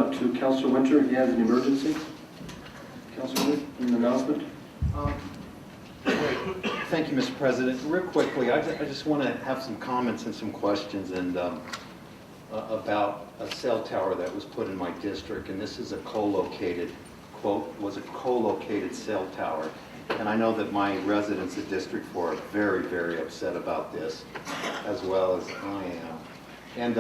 to Councilor Winter. He has an emergency. Councilor Winter, an announcement. Thank you, Mr. President. Real quickly, I just want to have some comments and some questions about a cell tower that was put in my district, and this is a co-located, quote, was a co-located cell tower. And I know that my residents of District 4 are very, very upset about this, as well as I am. And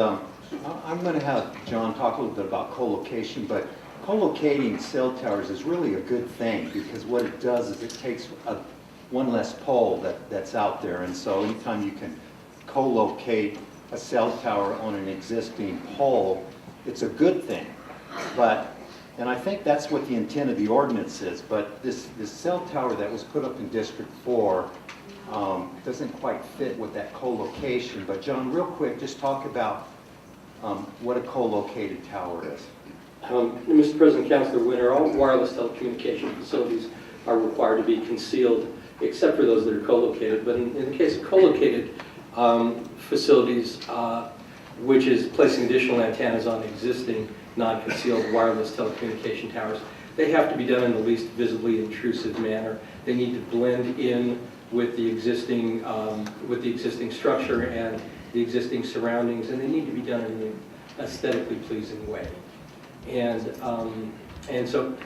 I'm going to have John talk a little bit about co-location, but co-locating cell towers is really a good thing, because what it does is it takes one less pole that's out there. And so anytime you can co-locate a cell tower on an existing pole, it's a good thing. And I think that's what the intent of the ordinance is, but this cell tower that was put up in District 4 doesn't quite fit with that co-location. But John, real quick, just talk about what a co-located tower is. Mr. President, Councilor Winter, all wireless telecommunication facilities are required to be concealed, except for those that are co-located. But in the case of co-located facilities, which is placing additional antennas on existing non-concealed wireless telecommunication towers, they have to be done in the least visibly intrusive manner. They need to blend in with the existing structure and the existing surroundings, and they need to be done in an aesthetically pleasing way. And so,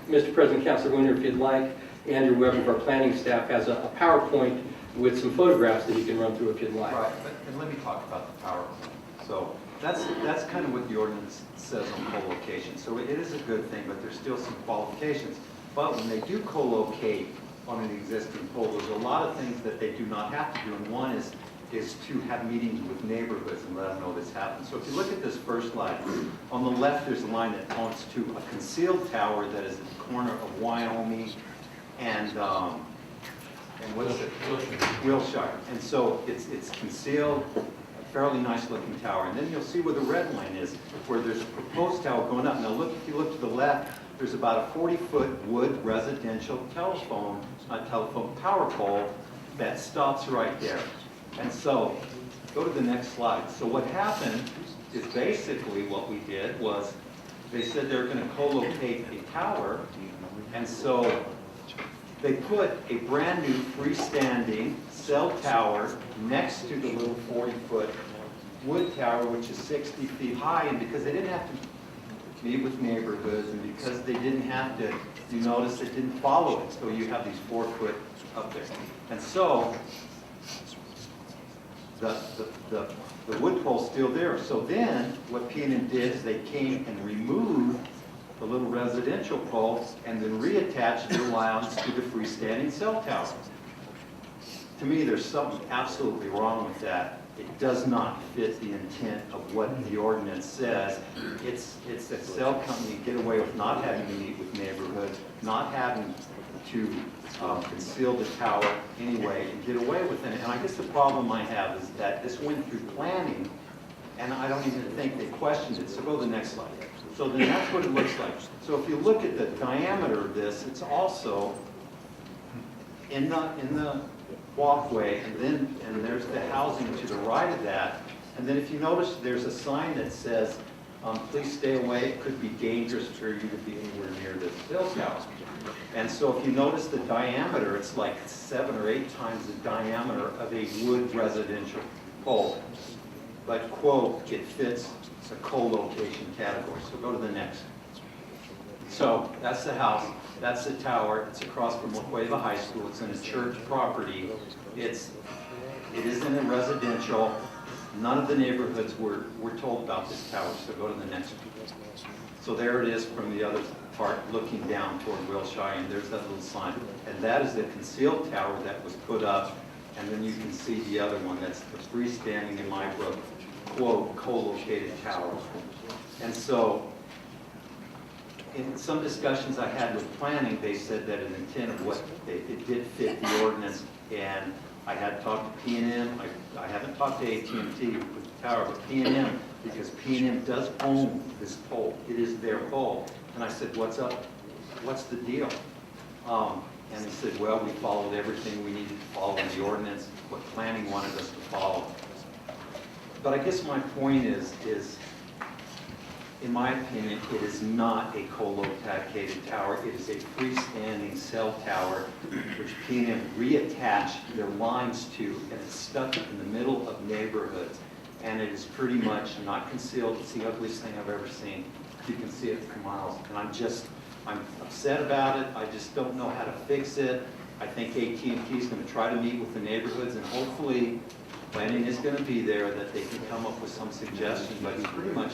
Mr. President, Councilor Winter, if you'd like, Andrew Webb of our planning staff has a PowerPoint with some photographs that you can run through if you'd like. Right, and let me talk about the PowerPoint. So that's kind of what the ordinance says on co-location. So it is a good thing, but there's still some qualifications. But when they do co-locate on an existing pole, there's a lot of things that they do not have to do. And one is to have meetings with neighborhoods and let them know this happens. So if you look at this first slide, on the left there's a line that points to a concealed tower that is at the corner of Wyoming and what is it? Wilshire. And so it's concealed, a fairly nice looking tower. And then you'll see where the red line is, where there's a proposed tower going up. Now look, if you look to the left, there's about a 40-foot wood residential power pole that stops right there. And so, go to the next slide. So what happened is basically what we did was they said they're going to co-locate a tower, and so they put a brand new freestanding cell tower next to the little 40-foot wood tower, which is 60 feet high, and because they didn't have to meet with neighborhoods, and because they didn't have to, you notice it didn't follow it, so you have these 4 foot up there. And so, the wood pole's still there. So then, what P&M did is they came and removed the little residential pole and then reattached the lines to the freestanding cell tower. To me, there's something absolutely wrong with that. It does not fit the intent of what the ordinance says. It's a cell company get away with not having to meet with neighborhoods, not having to conceal the tower anyway and get away with it. And I guess the problem I have is that this went through planning, and I don't even think they questioned it. So go to the next slide. So then that's what it looks like. So if you look at the diameter of this, it's also in the walkway, and there's the housing to the right of that. And then if you notice, there's a sign that says, please stay away, it could be dangerous for you to be anywhere near this cell tower. And so if you notice the diameter, it's like 7 or 8 times the diameter of a wood residential pole. But, quote, it fits a co-location category. So go to the next. So that's the house, that's the tower, it's across from Laqueva High School, it's in a church property. It isn't a residential. None of the neighborhoods were told about this tower, so go to the next one. So there it is from the other part, looking down toward Wilshire, and there's that little sign. And that is the concealed tower that was put up, and then you can see the other one, that's the freestanding in my book, quote, co-located tower. And so, in some discussions I had with planning, they said that an intent of what it did fit the ordinance, and I had talked to P&M. I haven't talked to AT&T with the tower, but P&M, because P&M does own this pole. It is their pole. And I said, what's up? What's the deal? And he said, well, we followed everything we needed to follow in the ordinance, what planning wanted us to follow. But I guess my point is in my opinion, it is not a co-located tower. It is a freestanding cell tower, which P&M reattached their lines to, and it's stuck in the middle of neighborhoods. And it is pretty much not concealed. It's the ugliest thing I've ever seen. You can see it for miles. And I'm upset about it. I just don't know how to fix it. I think AT&T is going to try to meet with the neighborhoods, and hopefully planning is going to be there that they can come up with some suggestion. But pretty much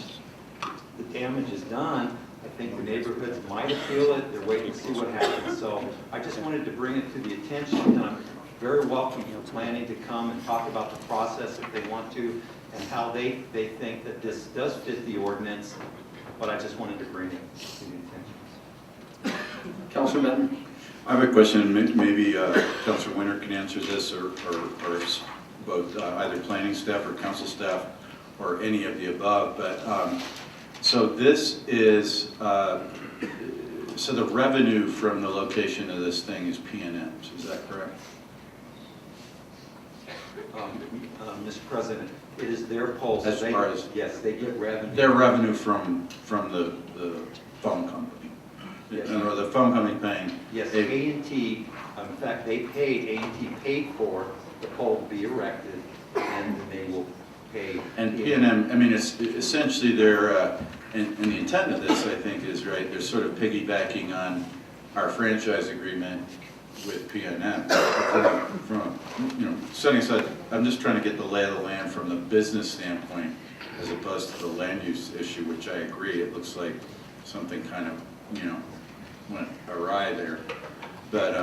the damage is done. I think the neighborhoods might appeal it. They're waiting to see what happens. So I just wanted to bring it to the attention, and I'm very welcome to planning to come and talk about the process if they want to, and how they think that this does fit the ordinance, but I just wanted to bring it to the attention. Councilor Benton? I have a question, and maybe Councilor Winter can answer this, or both either planning staff or council staff, or any of the above. But so this is, so the revenue from the location of this thing is P&M's, is that correct? Mr. President, it is their poles. As far as yes, they get revenue. Their revenue from the phone company, Yes. or the phone company paying. Yes, A&T. In fact, A&T paid for the pole to be erected, and they will pay. And P&M, I mean, it's essentially they're, and the intent of this, I think, is right. They're sort of piggybacking on our franchise agreement with P&M. From setting aside, I'm just trying to get the lay of the land from the business standpoint, as opposed to the land use issue, which I agree. It looks like something kind of, went awry there. But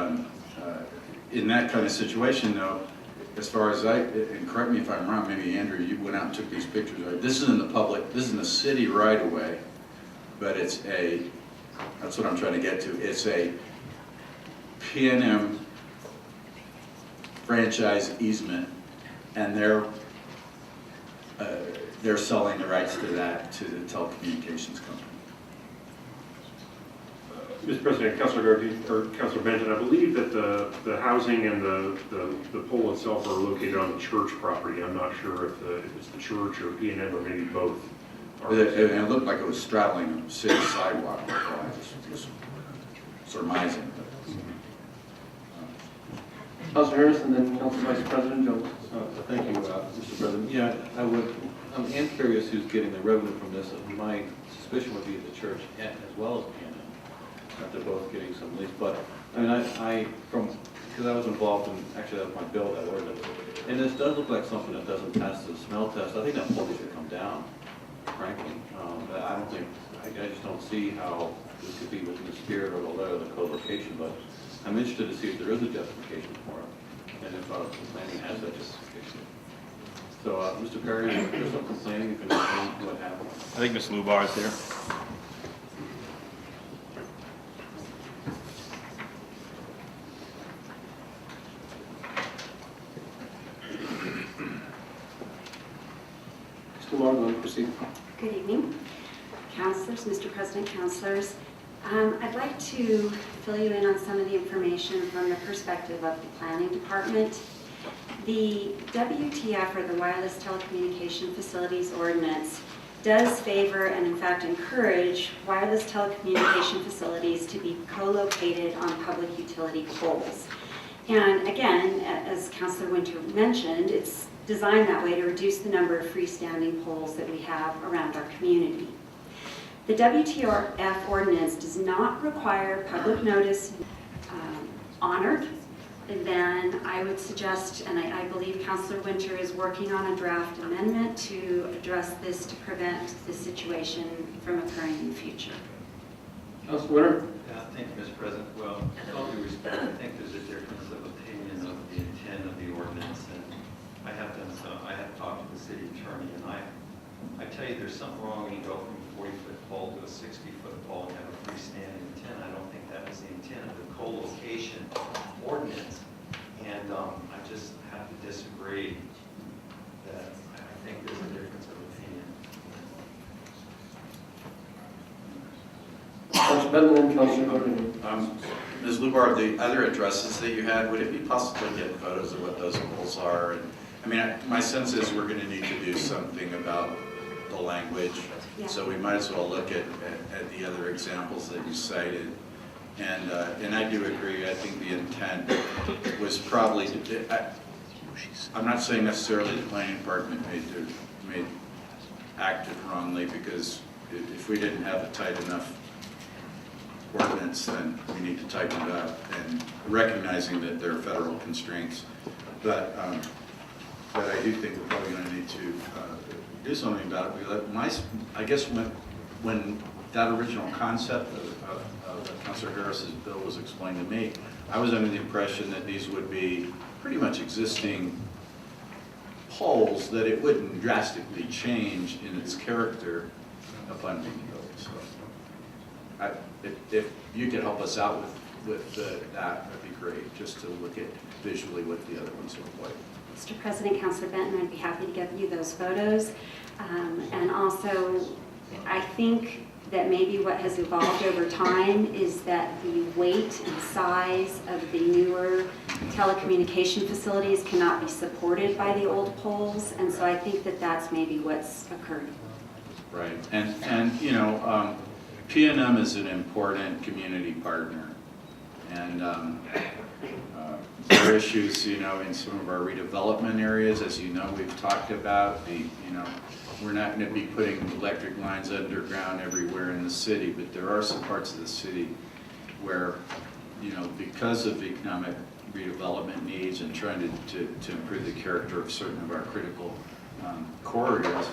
in that kind of situation, though, as far as and correct me if I'm wrong, maybe Andrew, you went out and took these pictures, right? This is in the public, this is in the city right away, but that's what I'm trying to get to. It's a P&M franchise easement, and they're selling the rights to that to the telecommunications company. Mr. President, Councilor Garvey, or Councilor Benton, I believe that the housing and the pole itself are located on the church property. I'm not sure if it's the church or P&M or maybe both. It looked like it was straddling a city sidewalk. I was surmising. Councilor Harrison, then Councilor Vice President Jones. Thank you, Mr. President. Yeah, I'm curious who's getting the revenue from this. My suspicion would be the church as well as P&M, that they're both getting some lease. But I mean, because I was involved in, actually that was my bill, that ordinance. And this does look like something that doesn't pass the smell test. I think that pole should come down, frankly. I just don't see how this could be within the spirit or the letter of the co-location, but I'm interested to see if there is a justification for it, and if the planning has that justification. So, Mr. Perry, if there's some complaining, you can explain what happened. I think Ms. Lubar is there. Mr. Marlowe, proceed. Good evening, councilors, Mr. President, councilors. I'd like to fill you in on some of the information from the perspective of the planning department. The WTF, or the Wireless Telecommunication Facilities Ordinance, does favor and in fact encourage wireless telecommunication facilities to be co-located on public utility poles. And again, as Councilor Winter mentioned, it's designed that way to reduce the number of freestanding poles that we have around our community. The WTF ordinance does not require public notice honored. And then I would suggest, and I believe Councilor Winter is working on a draft amendment to address this to prevent this situation from occurring in the future. Councilor Winter? Thank you, Mr. President. Well, with all due respect, I think there's a difference of opinion of the intent of the ordinance, and I have talked to the city attorney, and I tell you, there's something wrong when you go from a 40-foot pole to a 60-foot pole and have a freestanding antenna. I don't think that was the intent of the co-location ordinance, and I just have to disagree that I think there's a difference of opinion. Councilor Benton, and Councilor Garvey. Ms. Lubar, the other addresses that you had, would it be possible to get photos of what those poles are? And, I mean, my sense is we're going to need to do something about the language. Yeah. So we might as well look at the other examples that you cited. And I do agree, I think the intent was probably, I'm not saying necessarily the planning department acted wrongly, because if we didn't have a tight enough ordinance, then we need to tighten it up, and recognizing that there are federal constraints. But I do think we're probably going to need to do something about it. I guess when that original concept of Councilor Harris's bill was explained to me, I was under the impression that these would be pretty much existing poles, that it wouldn't drastically change in its character upon being built. So if you could help us out with that'd be great, just to look at visually what the other ones look like. Mr. President, Councilor Benton, I'd be happy to give you those photos. And also, I think that maybe what has evolved over time is that the weight and size of the newer telecommunication facilities cannot be supported by the old poles, and so I think that that's maybe what's occurred. Right, and you know, PNM is an important community partner, and there are issues, you know, in some of our redevelopment areas, as you know, we've talked about. We're not going to be putting electric lines underground everywhere in the city, but there are some parts of the city where, you know, because of economic redevelopment needs and trying to improve the character of certain of our critical corridors,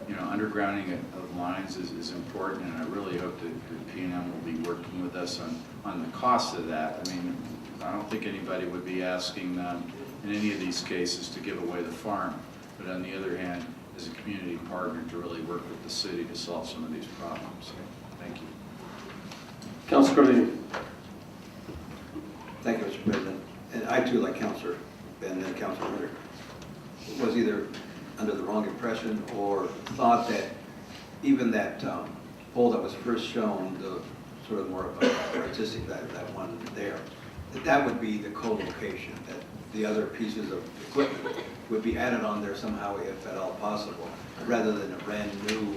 you know, undergrounding of lines is important, and I really hope that PNM will be working with us on the cost of that. I mean, I don't think anybody would be asking them in any of these cases to give away the farm, but on the other hand, as a community partner, to really work with the city to solve some of these problems. Thank you. Councilor Lee. Thank you, Mr. President. And I too, like Councilor Ben and Councilor Winter, was either under the wrong impression or thought that even that pole that was first shown, the sort of more of a artistic, that one there, that would be the co-location, that the other pieces of equipment would be added on there somehow, if at all possible, rather than a brand new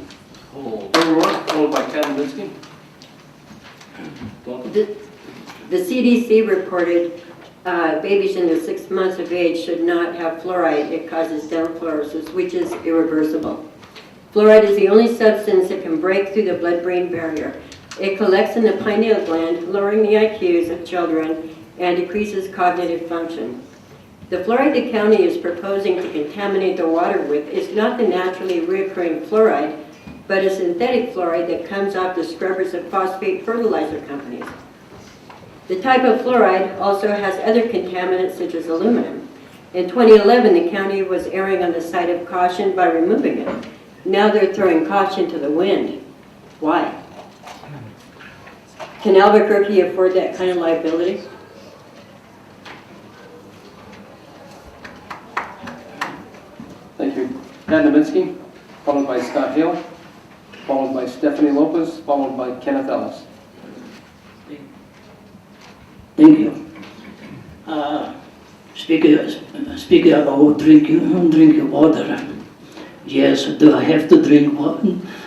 pole. Followed by Ken Linsky. Welcome. The CDC reported babies under 6 months of age should not have fluoride. It causes downfluorosis, which is irreversible. Fluoride is the only substance that can break through the blood-brain barrier. It collects in the pineal gland, lowering the IQs of children and decreases cognitive function. The fluoride the county is proposing to contaminate the water with is not the naturally reoccurring fluoride, but a synthetic fluoride that comes off the scrubbers of phosphate fertilizer companies. The type of fluoride also has other contaminants such as aluminum. In 2011, the county was erring on the side of caution by removing it. Now they're throwing caution to the wind. Why? Can Albuquerque afford that kind of liability? Thank you. Dan Nowinski, followed by Scott Hill, followed by Stephanie Lopez, followed by Kenneth Ellis. Thank you. Speaking about drinking water, yes, do I have to drink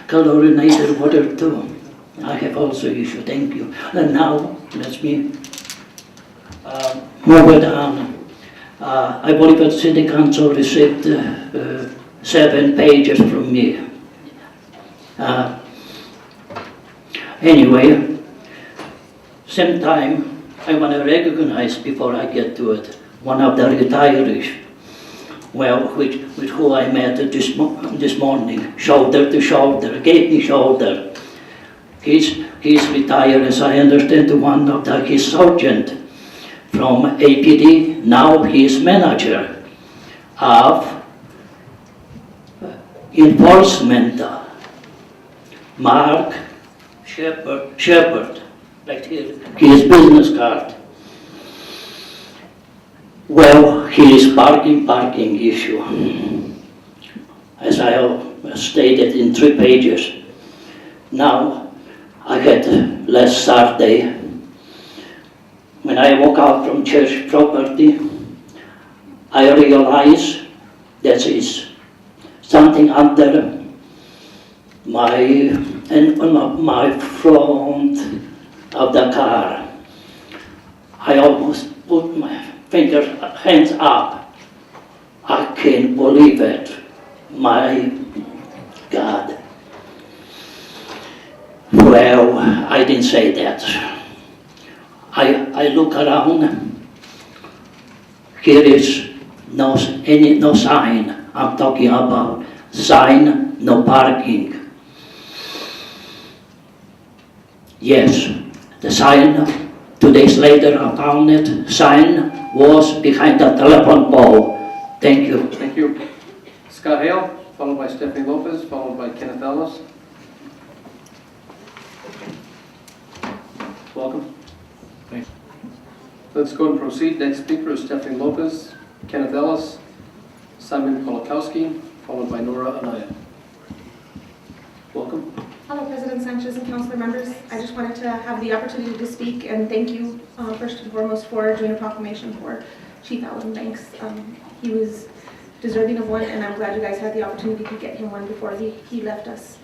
chlorinated water too? I have also issue, thank you. And now, let me move on. I believe that City Council received 7 pages from me. Anyway, same time, I want to recognize before I get to it, one of the retirees, well, with who I met this morning, shoulder to shoulder, gave me shoulder. He's retired, as I understand, one of his sergeant from APD. Now he is manager of enforcement. Mark Shepherd, like his business card. Well, his parking issue, as I stated in 3 pages. Now, I had last Saturday, when I walk out from church property, I realize that is something under my front of the car. I almost put my hands up. I can't believe it. My God. Well, I didn't say that. I look around. Here is no sign. I'm talking about sign, no parking. Yes, the sign, 2 days later I found it, sign was behind the telephone pole. Thank you. Thank you. Scott Hale, followed by Stephanie Lopez, followed by Kenneth Ellis. Welcome. Thanks. Let's go and proceed. Next speaker is Stephanie Lopez, Kenneth Ellis, Simon Kolakowski, followed by Nora Anaya. Welcome. Hello, President Sanchez and councilor members. I just wanted to have the opportunity to speak and thank you first and foremost for doing a proclamation for Chief Alan Banks. He was deserving of one, and I'm glad you guys had the opportunity to get him one before he left us.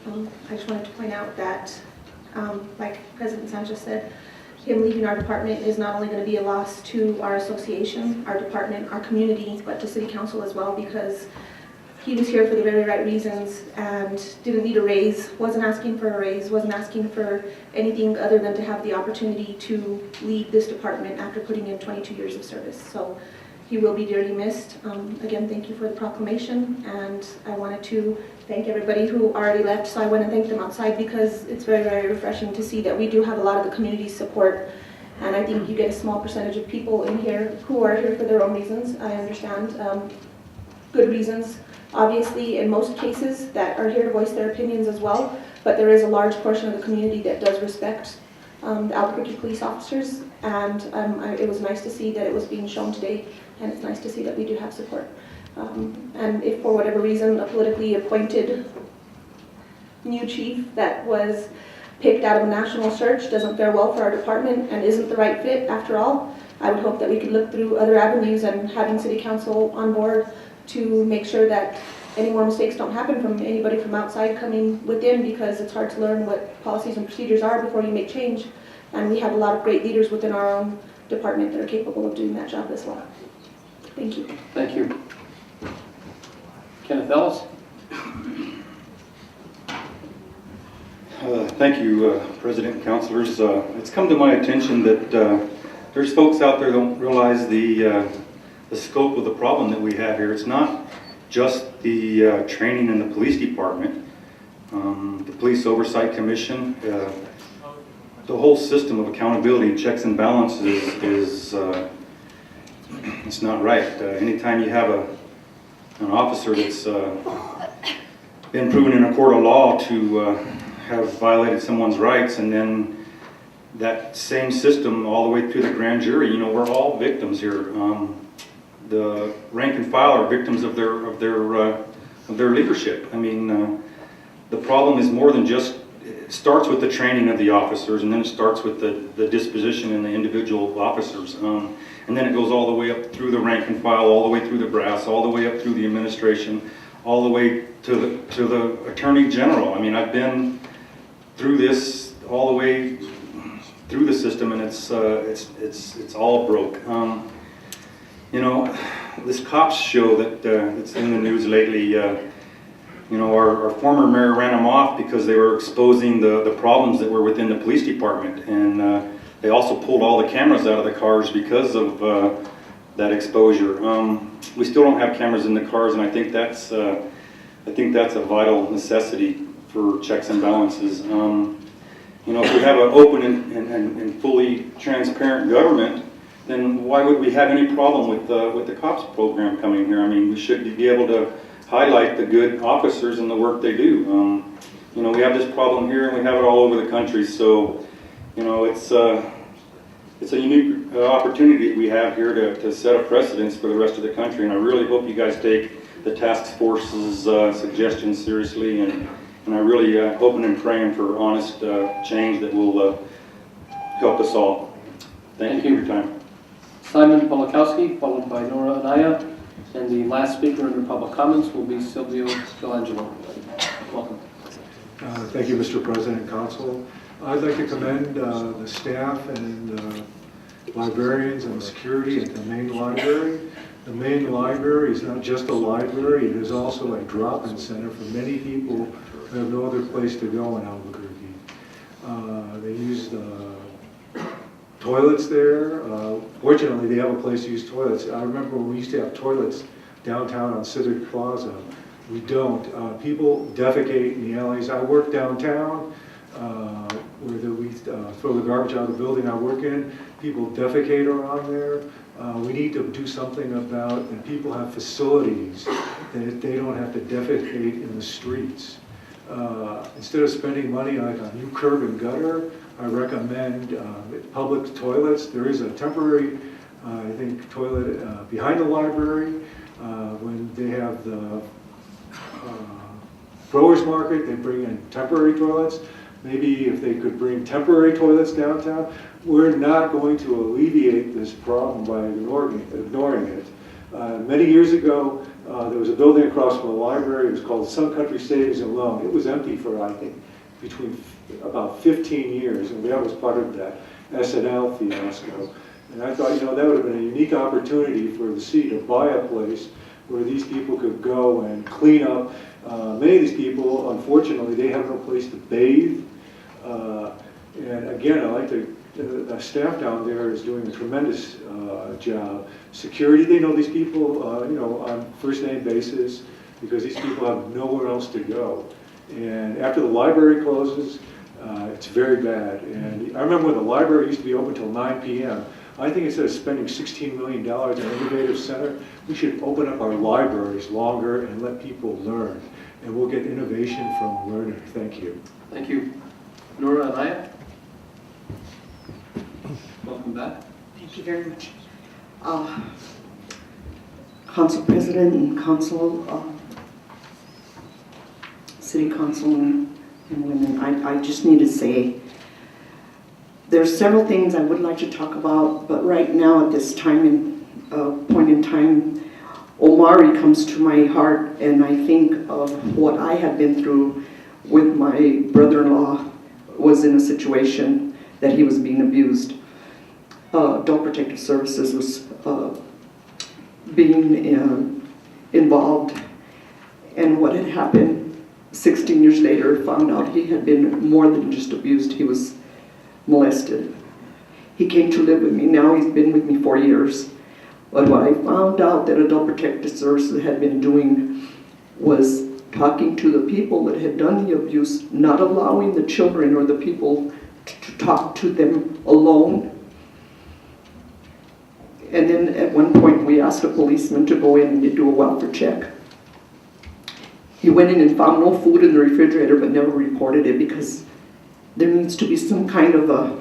I just wanted to point out that, like President Sanchez said, him leaving our department is not only going to be a loss to our association, our department, our community, but to City Council as well, because he was here for the very right reasons and didn't need a raise, wasn't asking for a raise, wasn't asking for anything other than to have the opportunity to lead this department after putting in 22 years of service. So he will be dearly missed. Again, thank you for the proclamation, and I wanted to thank everybody who already left, so I want to thank them outside because it's very, very refreshing to see that we do have a lot of the community support, and I think you get a small percentage of people in here who are here for their own reasons. I understand good reasons, obviously, in most cases, that are here to voice their opinions as well, but there is a large portion of the community that does respect the Albuquerque police officers, and it was nice to see that it was being shown today, and it's nice to see that we do have support. And if for whatever reason a politically appointed new chief that was picked out of a national search doesn't fare well for our department and isn't the right fit after all, I would hope that we could look through other avenues and having City Council on board to make sure that any more mistakes don't happen from anybody from outside coming within, because it's hard to learn what policies and procedures are before you make change. And we have a lot of great leaders within our own department that are capable of doing that job as well. Thank you. Thank you. Kenneth Ellis. Thank you, President and councilors. It's come to my attention that there's folks out there who don't realize the scope of the problem that we have here. It's not just the training in the police department, the Police Oversight Commission, the whole system of accountability and checks and balances is it's not right. Anytime you have an officer that's been proven in a court of law to have violated someone's rights, and then that same system all the way through the grand jury, you know, we're all victims here. The rank and file are victims of their leadership. I mean, the problem is more than just, it starts with the training of the officers, and then it starts with the disposition in the individual officers. And then it goes all the way up through the rank and file, all the way through the brass, all the way up through the administration, all the way to the Attorney General. I mean, I've been through this all the way through the system, and it's all broke. You know, this cops show that's in the news lately, you know, our former mayor ran them off because they were exposing the problems that were within the police department, and they also pulled all the cameras out of the cars because of that exposure. We still don't have cameras in the cars, and I think that's a vital necessity for checks and balances. You know, if we have an open and fully transparent government, then why would we have any problem with the cops program coming here? I mean, we should be able to highlight the good officers and the work they do. You know, we have this problem here, and we have it all over the country. So, you know, it's a unique opportunity we have here to set a precedence for the rest of the country. And I really hope you guys take the task force's suggestions seriously, and I really hoping and praying for honest change that will help us all. Thank you for your time. Simon Polakowski, followed by Nora Anaya, and the last speaker under public comments will be Silvio Delangelo. Welcome. Thank you, Mr. President and Council. I'd like to commend the staff and librarians and security at the main library. The main library is not just a library, it is also a drop-in center for many people who have no other place to go in Albuquerque. They use the toilets there. Fortunately, they have a place to use toilets. I remember when we used to have toilets downtown on Civic Plaza. We don't. People defecate in the alleys. I work downtown where we throw the garbage out of the building I work in. People defecate around there. We need to do something about, and people have facilities that they don't have to defecate in the streets. Instead of spending money like on new curb and gutter, I recommend public toilets. There is a temporary, I think, toilet behind the library. When they have the growers market, they bring in temporary toilets. Maybe if they could bring temporary toilets downtown, we're not going to alleviate this problem by ignoring it. Many years ago, there was a building across from the library. It was called Sun Country Savings and Loan. It was empty for, I think, between about 15 years, and that was part of that SNL fiasco. And I thought, that would have been a unique opportunity for the city to buy a place where these people could go and clean up. Many of these people, unfortunately, they have no place to bathe. And again, I like the staff down there is doing a tremendous job. Security, they know these people, on first name basis, because these people have nowhere else to go. And after the library closes, it's very bad. And I remember when the library used to be open till 9 p.m. I think instead of spending $16 million on an innovative center, we should open up our libraries longer and let people learn. And we'll get innovation from learning. Thank you. Thank you. Nora Anaya? Welcome back. Thank you very much. Council President and Council, City Council and women, I just need to say there's several things I would like to talk about, but right now at this point in time, Omari comes to my heart, and I think of what I have been through with my brother-in-law. Was in a situation that he was being abused. Adult Protective Services was being involved, and what had happened 16 years later, found out he had been more than just abused, he was molested. He came to live with me. Now he's been with me 4 years. But what I found out that Adult Protective Services had been doing was talking to the people that had done the abuse, not allowing the children or the people to talk to them alone. And then at one point we asked a policeman to go in and do a welfare check. He went in and found no food in the refrigerator but never reported it because there needs to be some kind of a,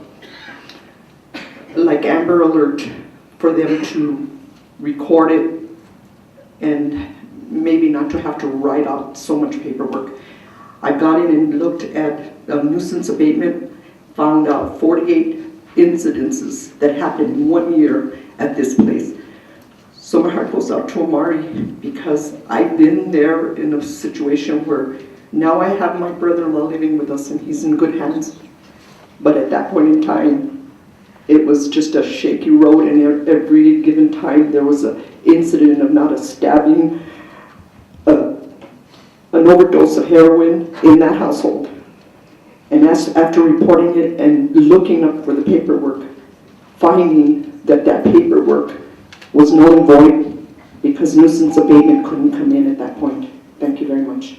like Amber Alert, for them to record it and maybe not to have to write out so much paperwork. I got in and looked at a nuisance abatement, found out 48 incidences that happened in 1 year at this place. So my heart goes out to Omari because I've been there in a situation where now I have my brother-in-law living with us and he's in good hands. But at that point in time, it was just a shaky road, and every given time there was an incident of not a stabbing, an overdose of heroin in that household. And after reporting it and looking up for the paperwork, finding that paperwork was null and void because nuisance abatement couldn't come in at that point. Thank you very much.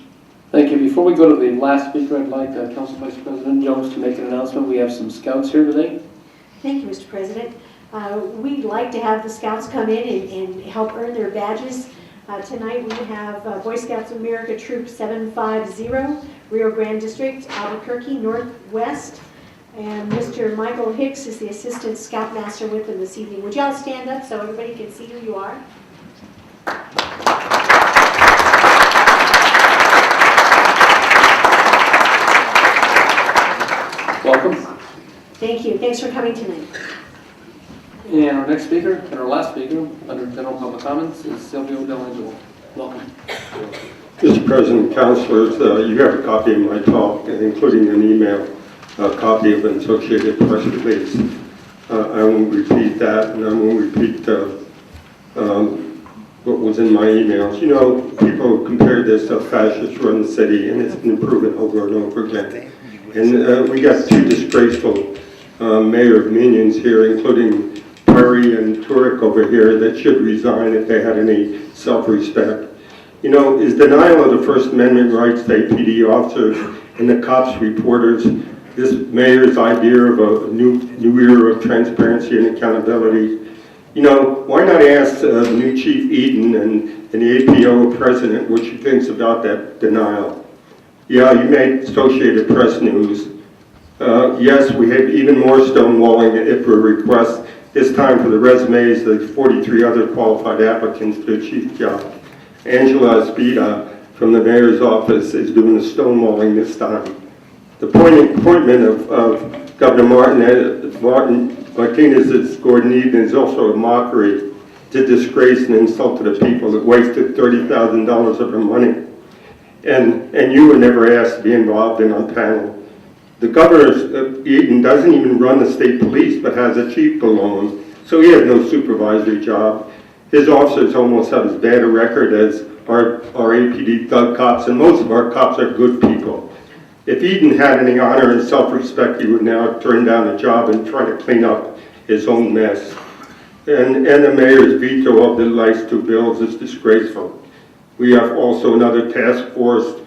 Thank you. Before we go to the last speaker, I'd like Council Vice President Jones to make an announcement. We have some scouts here today. Thank you, Mr. President. We'd like to have the scouts come in and help earn their badges. Tonight we have Boy Scouts of America Troop 750, Rio Grande District, Albuquerque Northwest, and Mr. Michael Hicks is the Assistant Scoutmaster with them this evening. Would y'all stand up so everybody can see who you are? Welcome. Thank you. Thanks for coming tonight. And our next speaker, and our last speaker, under general public comments, is Silvio Delangelo. Welcome. Mr. President, councilors, you have a copy of my talk, including an email, a copy of an associated press release. I won't repeat that, and I won't repeat what was in my emails. You know, people compare this to a fascist-run city, and it's been proven over and over again. And we got two disgraceful mayor minions here, including Perry and Turek over here, that should resign if they had any self-respect. You know, is denial of the First Amendment rights to APD officers and the cops reporters this mayor's idea of a new era of transparency and accountability? You know, why not ask the new Chief Eaton and the APO president what she thinks about that denial? Yeah, you made Associated Press news. Yes, we have even more stonewalling if we request, this time for the resumes of the 43 other qualified applicants for the chief job. Angela Espida from the mayor's office is doing the stonewalling this time. The appointment of Governor Martinez as Gordon Eden is also a mockery. It's a disgrace and insult to the people that wasted $30,000 of their money. And you were never asked to be involved in our panel. The governor, Eden, doesn't even run the state police, but has a chief below him, so he has no supervisory job. His officers almost have as bad a record as our APD thug cops, and most of our cops are good people. If Eden had any honor and self-respect, he would now turn down the job and try to clean up his own mess. And the mayor's veto of the last two bills is disgraceful. We have also another task force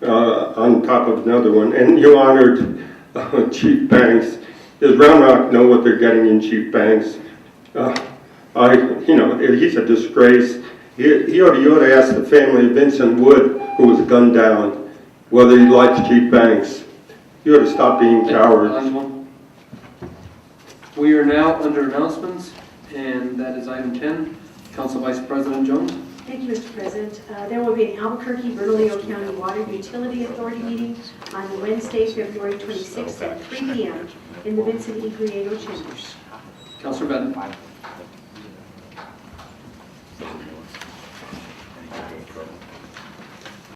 on top of another one. And you honored Chief Banks. Does Round Rock know what they're getting in Chief Banks? He's a disgrace. You ought to ask the family of Vincent Wood, who was gunned down, whether he likes Chief Banks. You ought to stop being cowards. We are now under announcements, and that is item 10. Council Vice President Jones. Thank you, Mr. President. There will be an Albuquerque-Bernalillo County Water Utility Authority meeting on Wednesday, February 26th at 3 p.m. in the Vincent E. Griego Chambers. Councilor Benton.